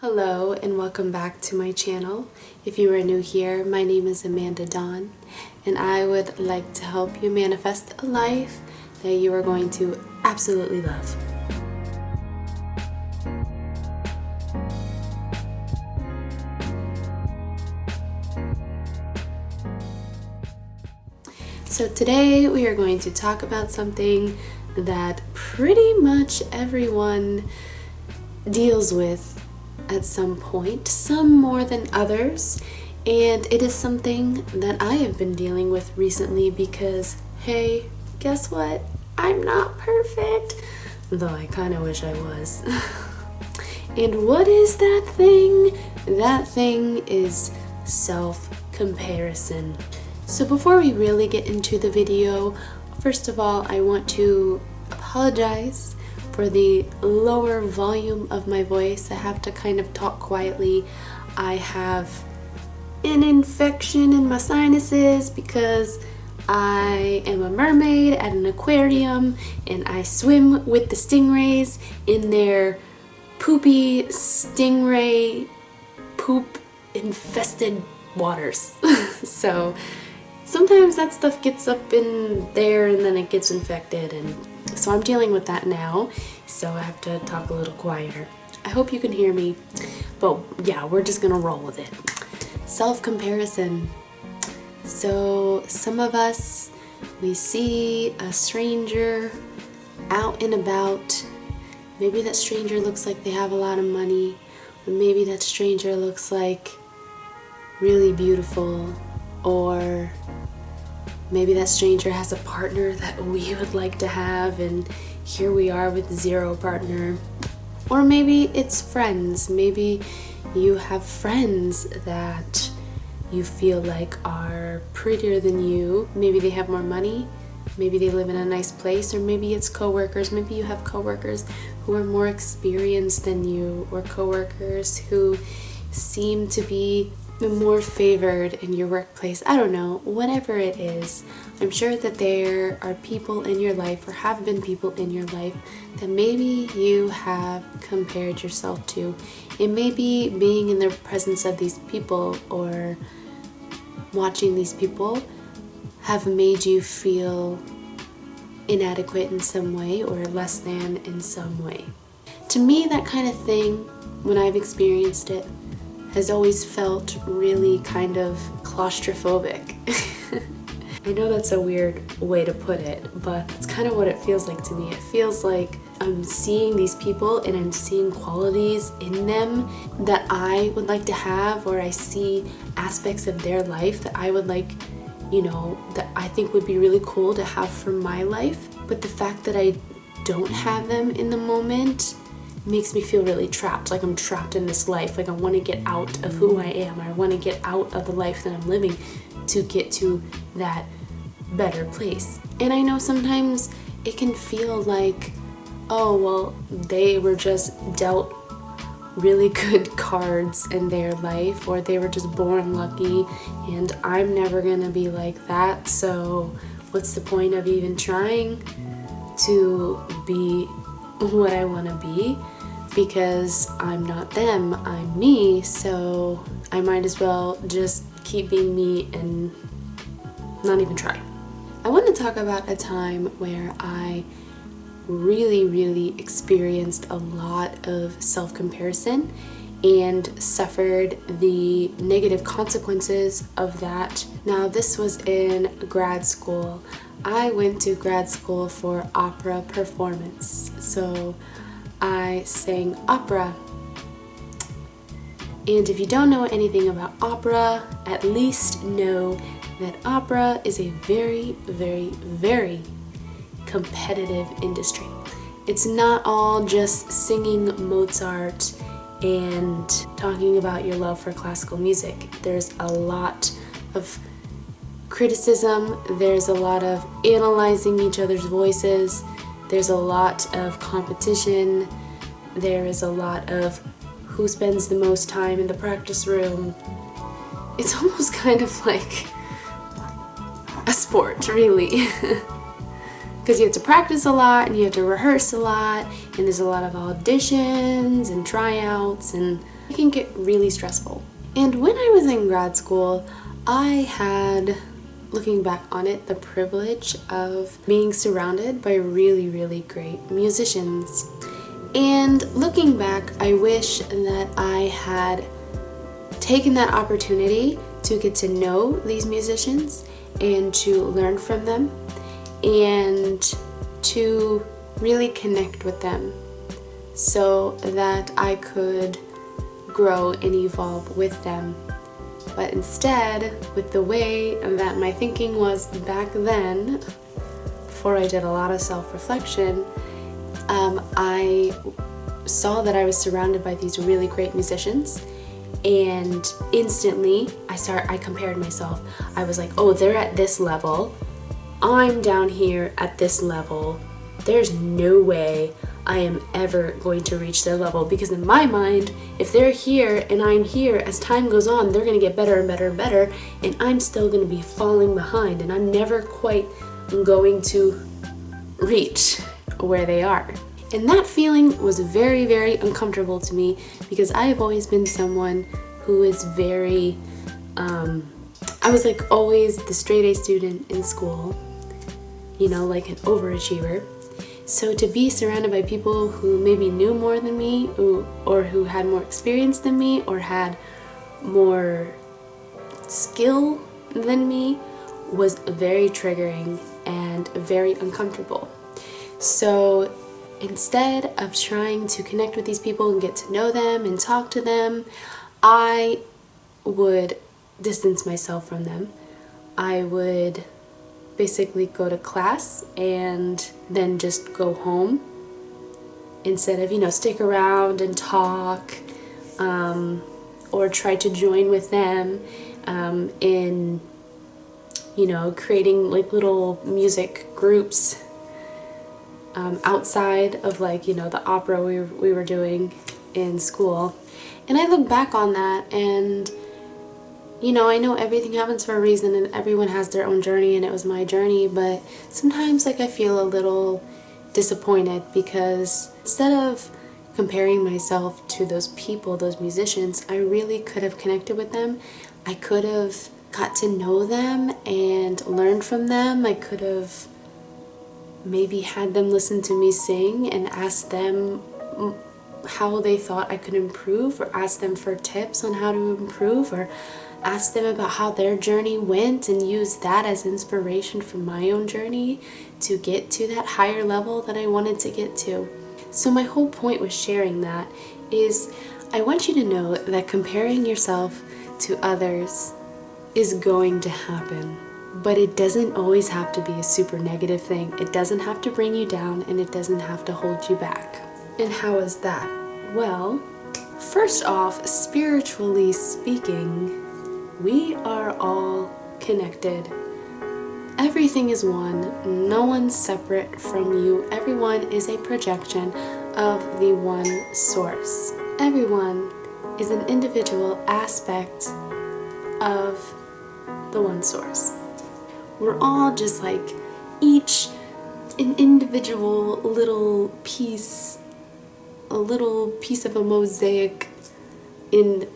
Hello and welcome back to my channel. If you are new here, my name is Amanda Dawn and I would like to help you manifest a life that you are going to absolutely love. So today we are going to talk about something that pretty much everyone deals with at some point, some more than others, and it is something that I have been dealing with recently because, hey, guess what? I'm not perfect, though I kind of wish I was. And what is that thing? That thing is self-comparison. So before we really get into the video, first of all, I want to apologize for the lower volume of my voice. I have to kind of talk quietly. I have an infection in my sinuses because I am a mermaid at an aquarium and I swim with the stingrays in their poopy stingray poop infested waters. So sometimes that stuff gets up in there and then it gets infected, and so I'm dealing with that now, so I have to talk a little quieter. I hope you can hear me, but yeah, we're just gonna roll with it. Self-comparison. So some of us, we see a stranger out and about. Maybe that stranger looks like they have a lot of money, or maybe that stranger looks like really beautiful, or maybe that stranger has a partner that we would like to have, and here we are with zero partner. Or maybe it's friends. Maybe you have friends that you feel like are prettier than you. Maybe they have more money. Maybe they live in a nice place. Or maybe it's coworkers. Maybe you have coworkers who are more experienced than you, or coworkers who seem to be more favored in your workplace. I don't know, whatever it is. I'm sure that there are people in your life, or have been people in your life, that maybe you have compared yourself to. And maybe being in the presence of these people or watching these people have made you feel inadequate in some way, or less than in some way. To me, that kind of thing, when I've experienced it, has always felt really kind of claustrophobic. I know that's a weird way to put it, but that's kind of what it feels like to me. It feels like I'm seeing these people and I'm seeing qualities in them that I would like to have, or I see aspects of their life that I would like, you know, that I think would be really cool to have for my life. But the fact that I don't have them in the moment makes me feel really trapped, like I'm trapped in this life, like I want to get out of who I am, I want to get out of the life that I'm living to get to that better place. And I know sometimes it can feel like, oh well, they were just dealt really good cards in their life, or they were just born lucky and I'm never gonna be like that, so what's the point of even trying to be what I want to be, because I'm not them, I'm me, so I might as well just keep being me and not even try. I want to talk about a time where I really experienced a lot of self-comparison and suffered the negative consequences of that. Now, this was in grad school. I went to grad school for opera performance, so I sang opera. And if you don't know anything about opera, at least know that opera is a very competitive industry. It's not all just singing Mozart and talking about your love for classical music. There's a lot of criticism, there's a lot of analyzing each other's voices, there's a lot of competition, there is a lot of who spends the most time in the practice room. It's almost kind of like a sport, really. Because you have to practice a lot and you have to rehearse a lot, and there's a lot of auditions and tryouts and it can get really stressful. And when I was in grad school, I had, looking back on it, the privilege of being surrounded by really, really great musicians. And looking back, I wish that I had taken that opportunity to get to know these musicians and to learn from them and to really connect with them so that I could grow and evolve with them. But instead, with the way that my thinking was back then, before I did a lot of self-reflection, I saw that I was surrounded by these really great musicians, and instantly I compared myself. I was like, oh, they're at this level, I'm down here at this level, there's no way I am ever going to reach their level, because in my mind, if they're here and I'm here, as time goes on, they're going to get better and better and better, and I'm still going to be falling behind, and I'm never quite going to reach where they are. And that feeling was very, very uncomfortable to me, because I have always been someone who is very, I was like always the straight A student in school, you know, like an overachiever. So to be surrounded by people who maybe knew more than me, or who had more experience than me, or had more skill than me, was very triggering and very uncomfortable. So instead of trying to connect with these people and get to know them and talk to them, I would distance myself from them. I would basically go to class and then just go home instead of, you know, stick around and talk, or try to join with them in, you know, creating like little music groups outside of, like, you know, the opera we were doing in school. And I look back on that, and you know, I know everything happens for a reason and everyone has their own journey, and it was my journey, but sometimes like I feel a little disappointed, because instead of comparing myself to those people, those musicians, I really could have connected with them. I could have got to know them and learned from them. I could have maybe had them listen to me sing and asked them how they thought I could improve, or ask them for tips on how to improve, or ask them about how their journey went and use that as inspiration for my own journey to get to that higher level that I wanted to get to. So my whole point with sharing that is I want you to know that comparing yourself to others is going to happen, but it doesn't always have to be a super negative thing. It doesn't have to bring you down, and it doesn't have to hold you back. And how is that? Well, first off, spiritually speaking, we are all connected. Everything is one. No one's separate from you. Everyone is a projection of the one source. Everyone is an individual aspect of the one source. We're all just like each an individual little piece, a little piece of a mosaic in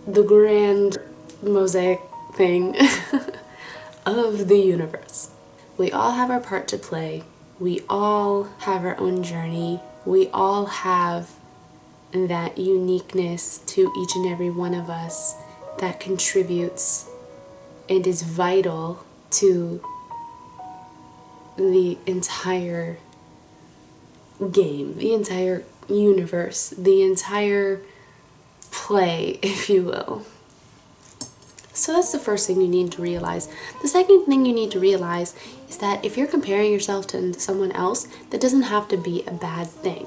the grand mosaic thing of the universe. We all have our part to play. We all have our own journey. We all have that uniqueness to each and every one of us that contributes and is vital to the entire game, the entire universe, the entire play, if you will. So that's the first thing you need to realize. The second thing you need to realize is that if you're comparing yourself to someone else, that doesn't have to be a bad thing.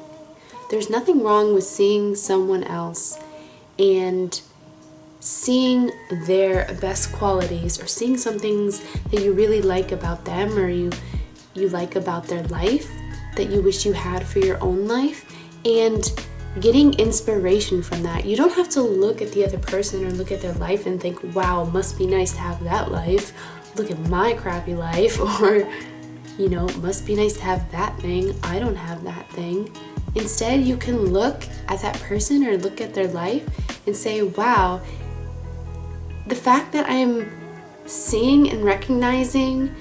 There's nothing wrong with seeing someone else and seeing their best qualities, or seeing some things that you really like about them, or you like about their life that you wish you had for your own life, and getting inspiration from that. You don't have to look at the other person or look at their life and think, wow, must be nice to have that life. Look at my crappy life. Or, you know, must be nice to have that thing. I don't have that thing. Instead, you can look at that person or look at their life and say, wow, the fact that I'm seeing and recognizing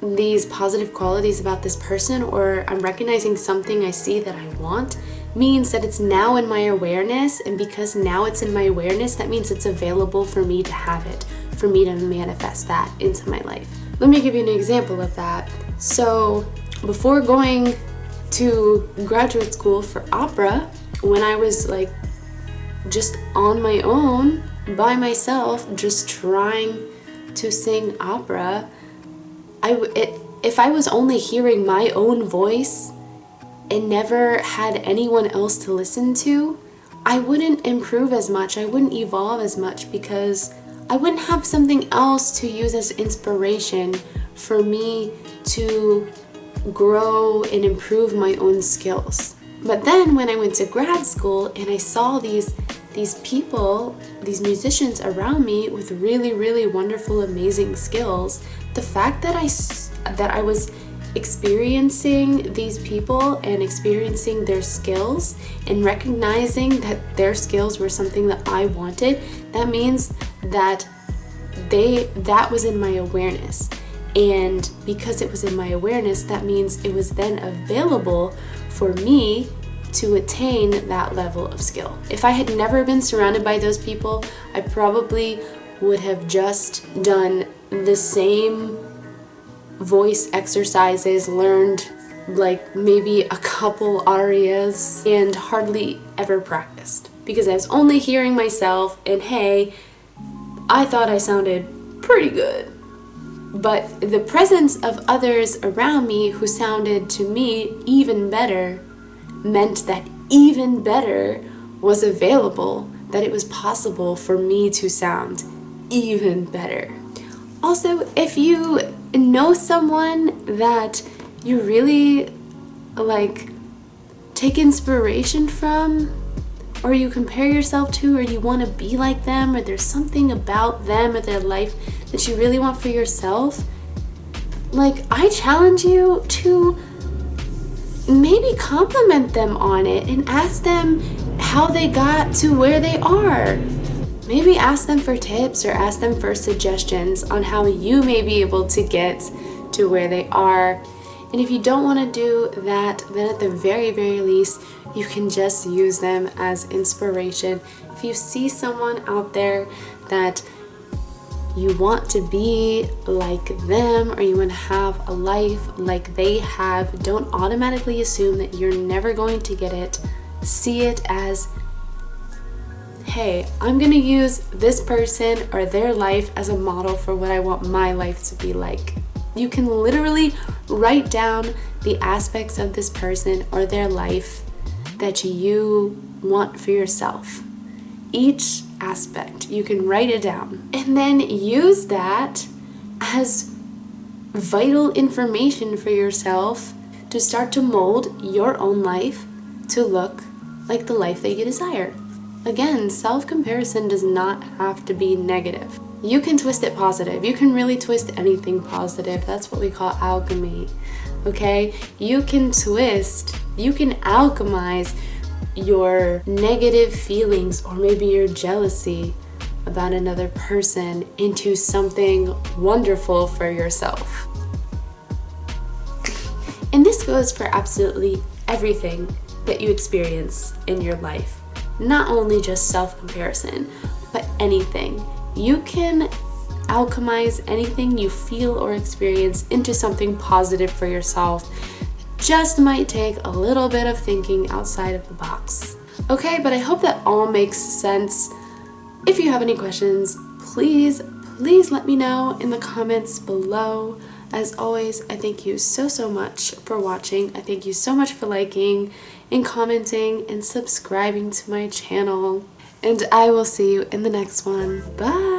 these positive qualities about this person, or I'm recognizing something I see that I want, means that it's now in my awareness, and because now it's in my awareness, that means it's available for me to have it, for me to manifest that into my life. Let me give you an example of that. So before going to graduate school for opera, when I was like just on my own, by myself, just trying to sing opera, if I was only hearing my own voice and never had anyone else to listen to, I wouldn't improve as much, I wouldn't evolve as much, because I wouldn't have something else to use as inspiration for me to grow and improve my own skills. But then when I went to grad school and I saw these people, these musicians around me with really, really wonderful, amazing skills, the fact that I was experiencing these people and experiencing their skills and recognizing that their skills were something that I wanted, that means that that was in my awareness. And because it was in my awareness, that means it was then available for me to attain that level of skill. If I had never been surrounded by those people, I probably would have just done the same voice exercises, learned like maybe a couple arias, and hardly ever practiced, because I was only hearing myself, and hey, I thought I sounded pretty good. But the presence of others around me who sounded to me even better meant that even better was available, that it was possible for me to sound even better. Also, if you know someone that you really like take inspiration from, or you compare yourself to, or you want to be like them, or there's something about them or their life that you really want for yourself, like, I challenge you to maybe compliment them on it and ask them how they got to where they are. Maybe ask them for tips or ask them for suggestions on how you may be able to get to where they are. And if you don't want to do that, then at the very, very least, you can just use them as inspiration. If you see someone out there that you want to be like them, or you want to have a life like they have, don't automatically assume that you're never going to get it. See it as, hey, I'm going to use this person or their life as a model for what I want my life to be like. You can literally write down the aspects of this person or their life that you want for yourself. Each aspect, you can write it down and then use that as vital information for yourself to start to mold your own life to look like the life that you desire. Again, self-comparison does not have to be negative. You can twist it positive. You can really twist anything positive. That's what we call alchemy, okay? You can twist, you can alchemize your negative feelings, or maybe your jealousy about another person, into something wonderful for yourself. And this goes for absolutely everything that you experience in your life. Not only just self-comparison, but anything. You can alchemize anything you feel or experience into something positive for yourself. Just might take a little bit of thinking outside of the box. Okay, but I hope that all makes sense. If you have any questions, please let me know in the comments below. As always, I thank you so much for watching. I thank you so much for liking and commenting and subscribing to my channel. And I will see you in the next one. Bye!